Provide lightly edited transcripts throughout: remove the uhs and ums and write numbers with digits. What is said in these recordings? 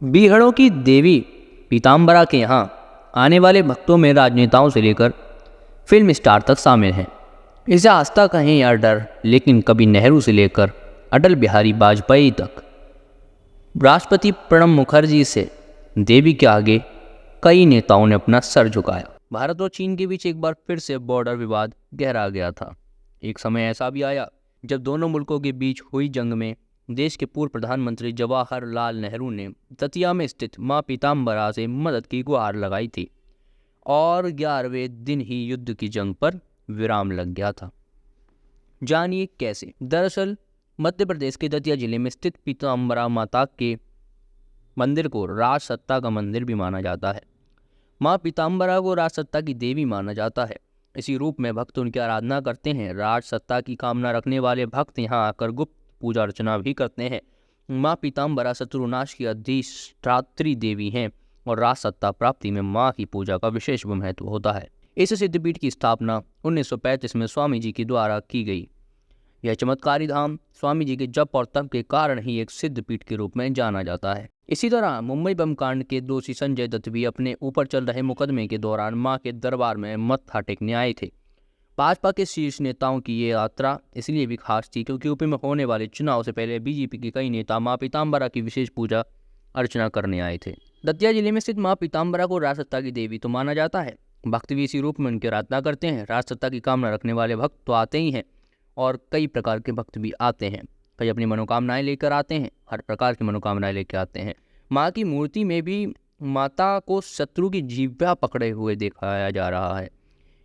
बीहड़ों की देवी पीताम्बरा के यहाँ आने वाले भक्तों में राजनेताओं से लेकर फिल्म स्टार तक शामिल हैं। इसे आस्था कहें या डर, लेकिन कभी नेहरू से लेकर अटल बिहारी वाजपेयी तक, राष्ट्रपति प्रणब मुखर्जी से देवी के आगे कई नेताओं ने अपना सर झुकाया। भारत और चीन के बीच एक बार फिर से बॉर्डर विवाद गहरा गया था। एक समय ऐसा भी आया जब दोनों मुल्कों के बीच हुई जंग में देश के पूर्व प्रधानमंत्री जवाहरलाल नेहरू ने दतिया में स्थित मां पीताम्बरा से मदद की गुहार लगाई थी और 11वें दिन ही युद्ध की जंग पर विराम लग गया था। जानिए कैसे। दरअसल मध्य प्रदेश के दतिया जिले में स्थित पीताम्बरा माता के मंदिर को राजसत्ता का मंदिर भी माना जाता है। मां पीताम्बरा को राजसत्ता की देवी माना जाता है। इसी रूप में भक्त उनकी आराधना करते हैं। राजसत्ता की कामना रखने वाले भक्त यहाँ आकर गुप्त पूजा अर्चना भी करते हैं। मां पीताम्बरा शत्रुनाश की अधिष्ठात्री देवी हैं और राजसत्ता प्राप्ति में मां की पूजा का विशेष महत्व होता है। इस सिद्धपीठ की स्थापना 1935 में स्वामी जी के द्वारा की गई। यह चमत्कारी धाम स्वामी जी के जप और तप के कारण ही एक सिद्धपीठ के रूप में जाना जाता है। इसी तरह मुंबई बम कांड के दोषी संजय दत्त भी अपने ऊपर चल रहे मुकदमे के दौरान मां के दरबार में मत्था टेकने आए थे। भाजपा के शीर्ष नेताओं की ये यात्रा इसलिए भी खास थी क्योंकि यूपी में होने वाले चुनाव से पहले बीजेपी के कई नेता मां पीताम्बरा की विशेष पूजा अर्चना करने आए थे। दतिया जिले में स्थित मां पीताम्बरा को राजसत्ता की देवी तो माना जाता है। भक्त भी इसी रूप में उनकी आराधना करते हैं। राजसत्ता की कामना रखने वाले भक्त तो आते ही हैं और कई प्रकार के भक्त भी आते हैं। कई अपनी मनोकामनाएं लेकर आते हैं, हर प्रकार की मनोकामनाएं लेकर आते हैं। माँ की मूर्ति में भी माता को शत्रु की जिह्वा पकड़े हुए दिखाया जा रहा है।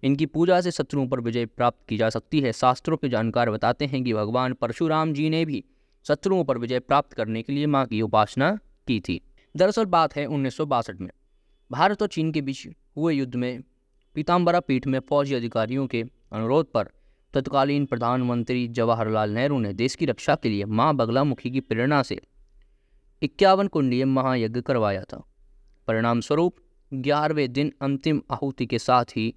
इनकी पूजा से शत्रुओं पर विजय प्राप्त की जा सकती है। शास्त्रों के जानकार बताते हैं कि भगवान परशुराम जी ने भी शत्रुओं पर विजय प्राप्त करने के लिए माँ की उपासना की थी। दरअसल बात है 1962 में भारत और चीन के बीच हुए युद्ध में पीताम्बरा पीठ में फौजी अधिकारियों के अनुरोध पर तत्कालीन प्रधानमंत्री जवाहरलाल नेहरू ने देश की रक्षा के लिए माँ बगलामुखी की प्रेरणा से 51 कुंडीय महायज्ञ करवाया था। परिणाम स्वरूप 11वें दिन अंतिम आहुति के साथ ही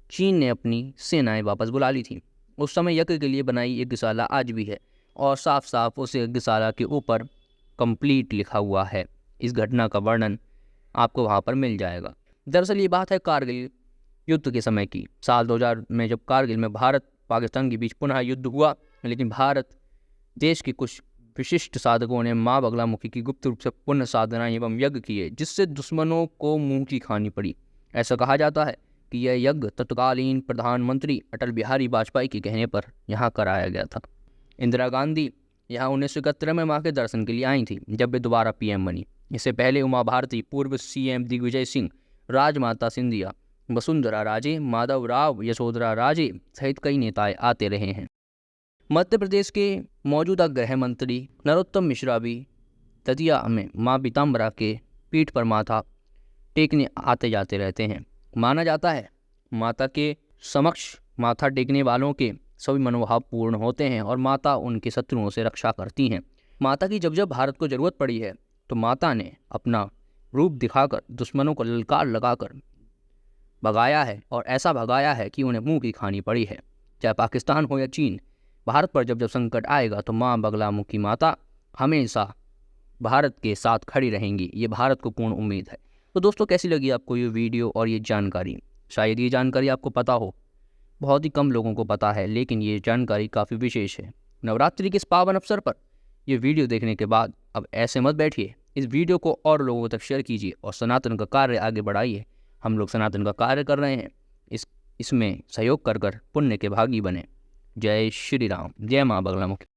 चीन ने अपनी सेनाएं वापस बुला ली थी। उस समय यज्ञ के लिए बनाई यज्ञशाला आज भी है और साफ साफ उस यज्ञशाला के ऊपर कंप्लीट लिखा हुआ है। इस घटना का वर्णन आपको वहाँ पर मिल जाएगा। दरअसल ये बात है कारगिल युद्ध के समय की। साल 2000 में जब कारगिल में भारत पाकिस्तान के बीच पुनः युद्ध हुआ, लेकिन भारत देश के कुछ विशिष्ट साधकों ने माँ बगलामुखी की गुप्त रूप से पुण्य साधना एवं यज्ञ किए, जिससे दुश्मनों को मुंह की खानी पड़ी। ऐसा कहा जाता है कि यह यज्ञ तत्कालीन प्रधानमंत्री अटल बिहारी वाजपेयी के कहने पर यहाँ कराया गया था। इंदिरा गांधी यहाँ 1971 में माँ के दर्शन के लिए आई थी जब वे दोबारा पीएम बनी। इससे पहले उमा भारती, पूर्व सीएम दिग्विजय सिंह, राजमाता सिंधिया, वसुंधरा राजे, माधव राव, यशोधरा राजे सहित कई नेताएं आते रहे हैं। मध्य प्रदेश के मौजूदा गृह मंत्री नरोत्तम मिश्रा भी दतिया में माँ पीताम्बरा के पीठ पर माथा टेकने आते जाते रहते हैं। माना जाता है माता के समक्ष माथा टेकने वालों के सभी मनोभाव पूर्ण होते हैं और माता उनके शत्रुओं से रक्षा करती हैं। माता की जब जब भारत को जरूरत पड़ी है तो माता ने अपना रूप दिखाकर दुश्मनों को ललकार लगाकर भगाया है और ऐसा भगाया है कि उन्हें मुंह की खानी पड़ी है। चाहे पाकिस्तान हो या चीन, भारत पर जब जब संकट आएगा तो माँ बगलामुखी माता हमेशा भारत के साथ खड़ी रहेंगी। ये भारत को पूर्ण उम्मीद है। तो दोस्तों, कैसी लगी आपको ये वीडियो और ये जानकारी? शायद ये जानकारी आपको पता हो, बहुत ही कम लोगों को पता है, लेकिन ये जानकारी काफ़ी विशेष है। नवरात्रि के इस पावन अवसर पर ये वीडियो देखने के बाद अब ऐसे मत बैठिए, इस वीडियो को और लोगों तक शेयर कीजिए और सनातन का कार्य आगे बढ़ाइए। हम लोग सनातन का कार्य कर रहे हैं, इसमें सहयोग कर पुण्य के भागी बने। जय श्री राम, जय माँ बगलामुखी।